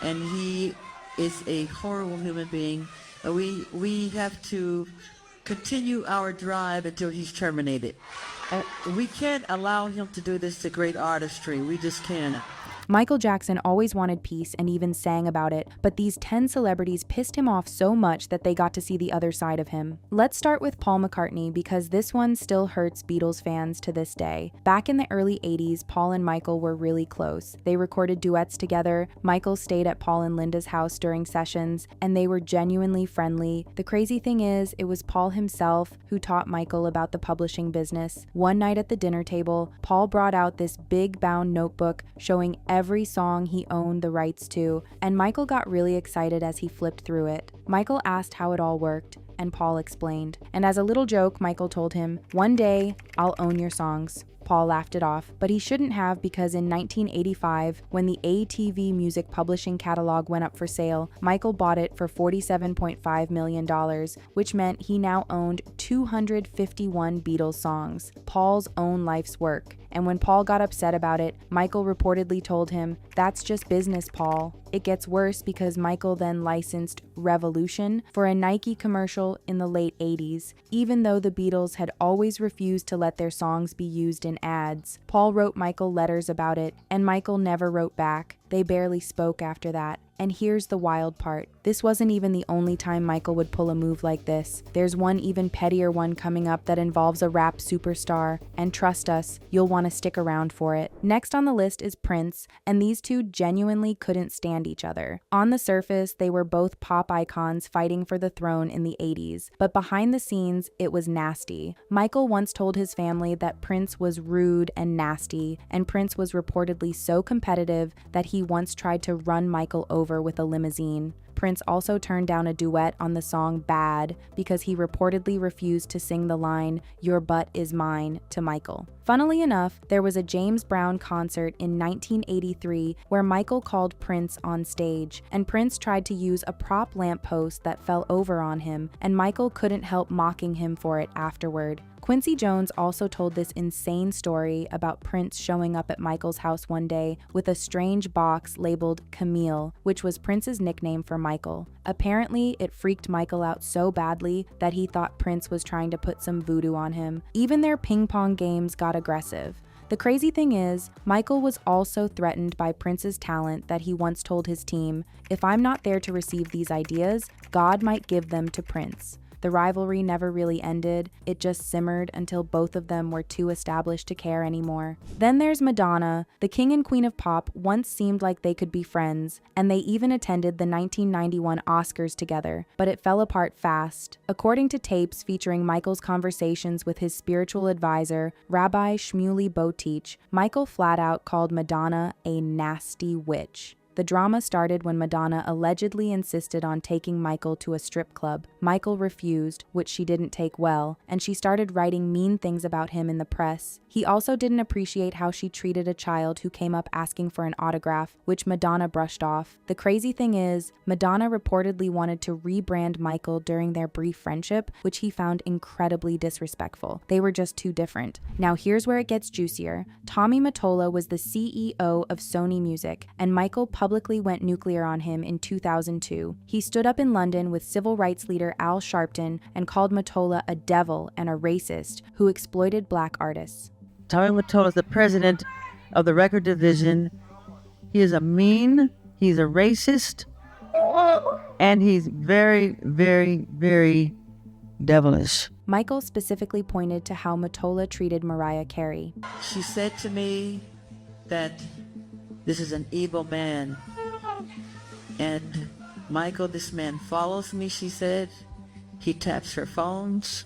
and he is a horrible human being. We have to continue our drive until he's terminated. We can't allow him to do this to great artistry. We just can't. Michael Jackson always wanted peace and even sang about it, but these 10 celebrities pissed him off so much that they got to see the other side of him. Let's start with Paul McCartney because this one still hurts Beatles fans to this day. Back in the early 80s, Paul and Michael were really close. They recorded duets together, Michael stayed at Paul and Linda's house during sessions, and they were genuinely friendly. The crazy thing is, it was Paul himself who taught Michael about the publishing business. One night at the dinner table, Paul brought out this big bound notebook showing every song he owned the rights to, and Michael got really excited as he flipped through it. Michael asked how it all worked, and Paul explained. And as a little joke, Michael told him, "One day, I'll own your songs." Paul laughed it off, but he shouldn't have because in 1985, when the ATV Music Publishing catalog went up for sale, Michael bought it for $47.5 million, which meant he now owned 251 Beatles songs, Paul's own life's work. And when Paul got upset about it, Michael reportedly told him, "That's just business, Paul." It gets worse because Michael then licensed Revolution for a Nike commercial in the late 80s, even though the Beatles had always refused to let their songs be used in ads. Paul wrote Michael letters about it, and Michael never wrote back. They barely spoke after that. And here's the wild part. This wasn't even the only time Michael would pull a move like this. There's one even pettier one coming up that involves a rap superstar, and trust us, you'll want to stick around for it. Next on the list is Prince, and these two genuinely couldn't stand each other. On the surface, they were both pop icons fighting for the throne in the 80s, but behind the scenes, it was nasty. Michael once told his family that Prince was rude and nasty, and Prince was reportedly so competitive that he once tried to run Michael over with a limousine. Prince also turned down a duet on the song Bad because he reportedly refused to sing the line, "Your butt is mine," to Michael. Funnily enough, there was a James Brown concert in 1983 where Michael called Prince on stage, and Prince tried to use a prop lamppost that fell over on him, and Michael couldn't help mocking him for it afterward. Quincy Jones also told this insane story about Prince showing up at Michael's house one day with a strange box labeled Camille, which was Prince's nickname for Michael. Apparently, it freaked Michael out so badly that he thought Prince was trying to put some voodoo on him. Even their ping pong games got aggressive. The crazy thing is, Michael was also threatened by Prince's talent that he once told his team, "If I'm not there to receive these ideas, God might give them to Prince." The rivalry never really ended, it just simmered until both of them were too established to care anymore. Then there's Madonna. The king and queen of pop once seemed like they could be friends, and they even attended the 1991 Oscars together, but it fell apart fast. According to tapes featuring Michael's conversations with his spiritual advisor, Rabbi Shmuley Boteach, Michael flat out called Madonna a nasty witch. The drama started when Madonna allegedly insisted on taking Michael to a strip club. Michael refused, which she didn't take well, and she started writing mean things about him in the press. He also didn't appreciate how she treated a child who came up asking for an autograph, which Madonna brushed off. The crazy thing is, Madonna reportedly wanted to rebrand Michael during their brief friendship, which he found incredibly disrespectful. They were just too different. Now here's where it gets juicier. Tommy Mottola was the CEO of Sony Music, and Michael publicly went nuclear on him in 2002. He stood up in London with civil rights leader Al Sharpton and called Mottola a devil and a racist who exploited black artists. Tommy Mottola is the president of the record division. He is he's a racist, and he's very, very, very devilish. Michael specifically pointed to how Mottola treated Mariah Carey. She said to me that this is an evil man. And Michael, this man follows me, she said. He taps her phones,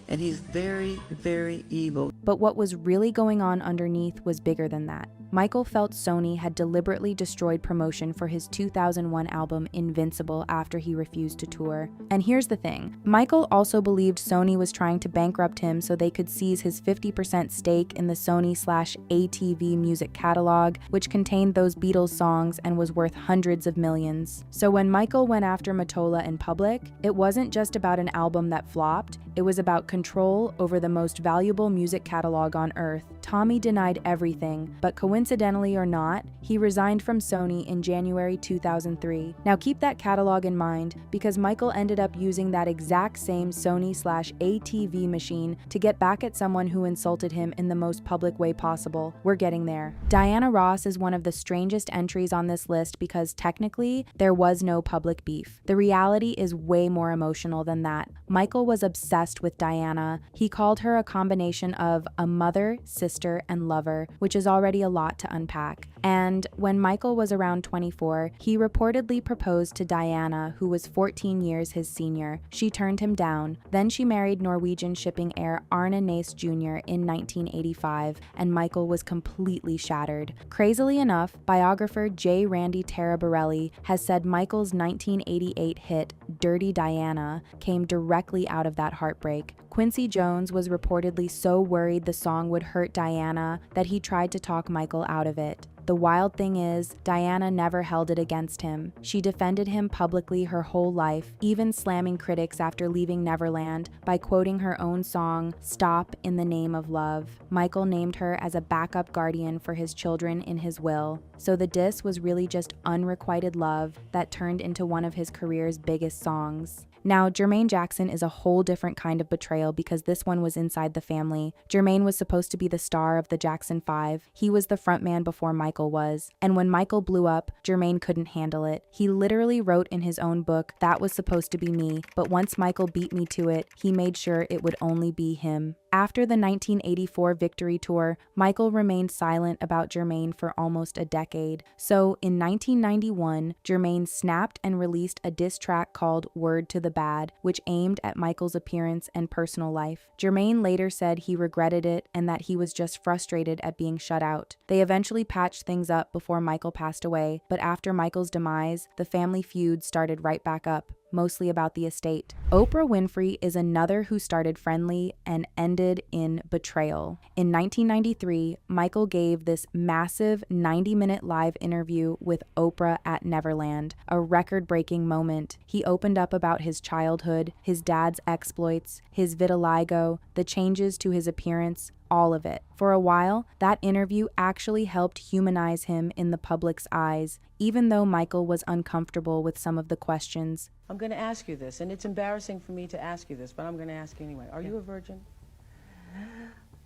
and he's very, very evil. But what was really going on underneath was bigger than that. Michael felt Sony had deliberately destroyed promotion for his 2001 album Invincible after he refused to tour. And here's the thing, Michael also believed Sony was trying to bankrupt him so they could seize his 50% stake in the Sony/ATV music catalog, which contained those Beatles songs and was worth hundreds of millions. So when Michael went after Mottola in public, it wasn't just about an album that flopped, it was about control over the most valuable music catalog on earth. Tommy denied everything, but coincidentally or not, he resigned from Sony in January 2003. Now keep that catalog in mind, because Michael ended up using that exact same Sony/ATV machine to get back at someone who insulted him in the most public way possible. We're getting there. Diana Ross is one of the strangest entries on this list because technically, there was no public beef. The reality is way more emotional than that. Michael was obsessed with Diana. He called her a combination of a mother, sister, and lover, which is already a lot to unpack. And when Michael was around 24, he reportedly proposed to Diana, who was 14 years his senior. She turned him down. Then she married Norwegian shipping heir Arne Nace Jr. in 1985, and Michael was completely shattered. Crazily enough, biographer J. Randy Taraborelli has said Michael's 1988 hit, Dirty Diana, came directly out of that heartbreak. Quincy Jones was reportedly so worried the song would hurt Diana that he tried to talk Michael out of it. The wild thing is, Diana never held it against him. She defended him publicly her whole life, even slamming critics after leaving Neverland by quoting her own song, Stop in the Name of Love. Michael named her as a backup guardian for his children in his will. So the diss was really just unrequited love that turned into one of his career's biggest songs. Now, Jermaine Jackson is a whole different kind of betrayal because this one was inside the family. Jermaine was supposed to be the star of the Jackson 5. He was the frontman before Michael was. And when Michael blew up, Jermaine couldn't handle it. He literally wrote in his own book, that was supposed to be me, but once Michael beat me to it, he made sure it would only be him. After the 1984 Victory Tour, Michael remained silent about Jermaine for almost a decade. So, in 1991, Jermaine snapped and released a diss track called Word to the Bad, which aimed at Michael's appearance and personal life. Jermaine later said he regretted it and that he was just frustrated at being shut out. They eventually patched things up before Michael passed away, but after Michael's demise, the family feud started right back up, mostly about the estate. Oprah Winfrey is another who started friendly and ended in betrayal. In 1993, Michael gave this massive 90-minute live interview with Oprah at Neverland, a record-breaking moment. He opened up about his childhood, his dad's exploits, his vitiligo, the changes to his appearance, all of it. For a while, that interview actually helped humanize him in the public's eyes, even though Michael was uncomfortable with some of the questions. I'm going to ask you this, and it's embarrassing for me to ask you this, but I'm going to ask you anyway. Are you a virgin?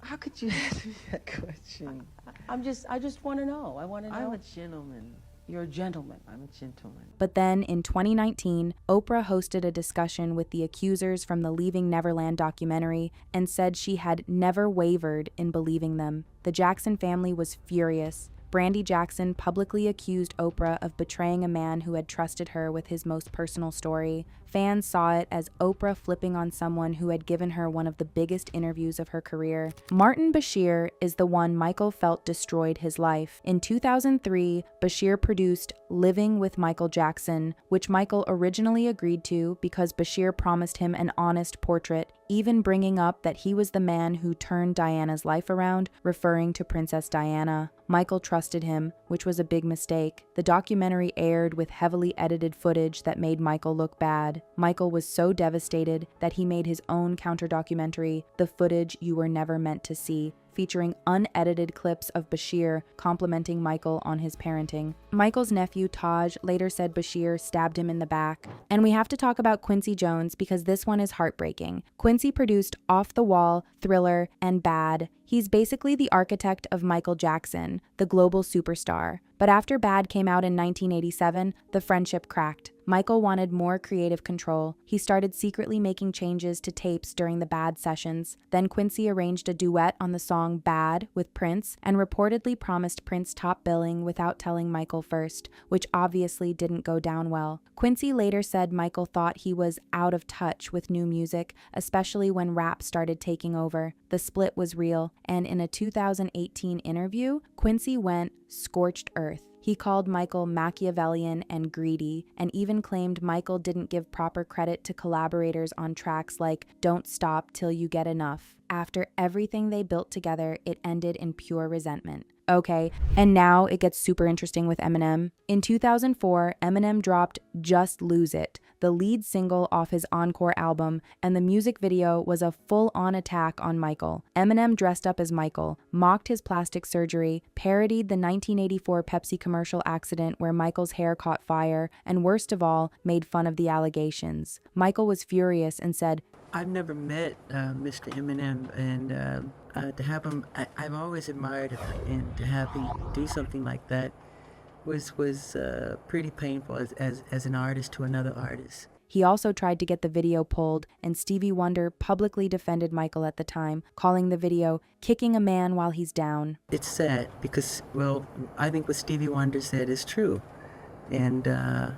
How could you ask me that question? I just want to know. I want to know. I'm a gentleman. You're a gentleman. I'm a gentleman. But then, in 2019, Oprah hosted a discussion with the accusers from the Leaving Neverland documentary and said she had never wavered in believing them. The Jackson family was furious. Brandy Jackson publicly accused Oprah of betraying a man who had trusted her with his most personal story. Fans saw it as Oprah flipping on someone who had given her one of the biggest interviews of her career. Martin Bashir is the one Michael felt destroyed his life. In 2003, Bashir produced Living with Michael Jackson, which Michael originally agreed to because Bashir promised him an honest portrait, even bringing up that he was the man who turned Diana's life around, referring to Princess Diana. Michael trusted him, which was a big mistake. The documentary aired with heavily edited footage that made Michael look bad. Michael was so devastated that he made his own counter-documentary, The Footage You Were Never Meant to See, featuring unedited clips of Bashir complimenting Michael on his parenting. Michael's nephew, Taj, later said Bashir stabbed him in the back. And we have to talk about Quincy Jones because this one is heartbreaking. Quincy produced Off the Wall, Thriller, and Bad. He's basically the architect of Michael Jackson, the global superstar. But after Bad came out in 1987, the friendship cracked. Michael wanted more creative control. He started secretly making changes to tapes during the Bad sessions. Then Quincy arranged a duet on the song Bad with Prince and reportedly promised Prince top billing without telling Michael first, which obviously didn't go down well. Quincy later said Michael thought he was out of touch with new music, especially when rap started taking over. The split was real, and in a 2018 interview, Quincy went scorched earth. He called Michael Machiavellian and greedy, and even claimed Michael didn't give proper credit to collaborators on tracks like Don't Stop Till You Get Enough. After everything they built together, it ended in pure resentment. Okay, and now it gets super interesting with Eminem. In 2004, Eminem dropped Just Lose It, the lead single off his Encore album, and the music video was a full-on attack on Michael. Eminem dressed up as Michael, mocked his plastic surgery, parodied the 1984 Pepsi commercial accident where Michael's hair caught fire, and worst of all, made fun of the allegations. Michael was furious and said, I've never met Mr. Eminem, and to have him, I've always admired him, and to have him do something like that was pretty painful as an artist to another artist. He also tried to get the video pulled, and Stevie Wonder publicly defended Michael at the time, calling the video "kicking a man while he's down." It's sad because, well, I think what Stevie Wonder said is true, and I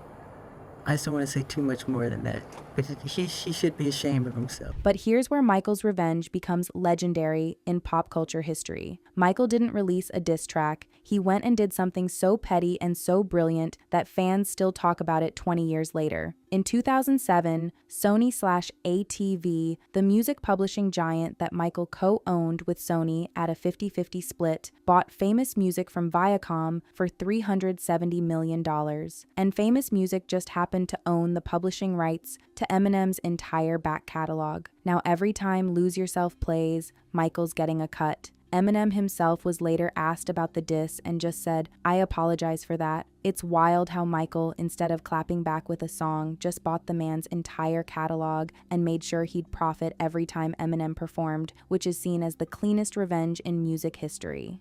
just don't want to say too much more than that. But he should be ashamed of himself. But here's where Michael's revenge becomes legendary in pop culture history. Michael didn't release a diss track. He went and did something so petty and so brilliant that fans still talk about it 20 years later. In 2007, Sony/ATV, the music publishing giant that Michael co-owned with Sony at a 50-50 split, bought Famous Music from Viacom for $370 million. And Famous Music just happened to own the publishing rights to Eminem's entire back catalog. Now every time Lose Yourself plays, Michael's getting a cut. Eminem himself was later asked about the diss and just said, "I apologize for that." It's wild how Michael, instead of clapping back with a song, just bought the man's entire catalog and made sure he'd profit every time Eminem performed, which is seen as the cleanest revenge in music history.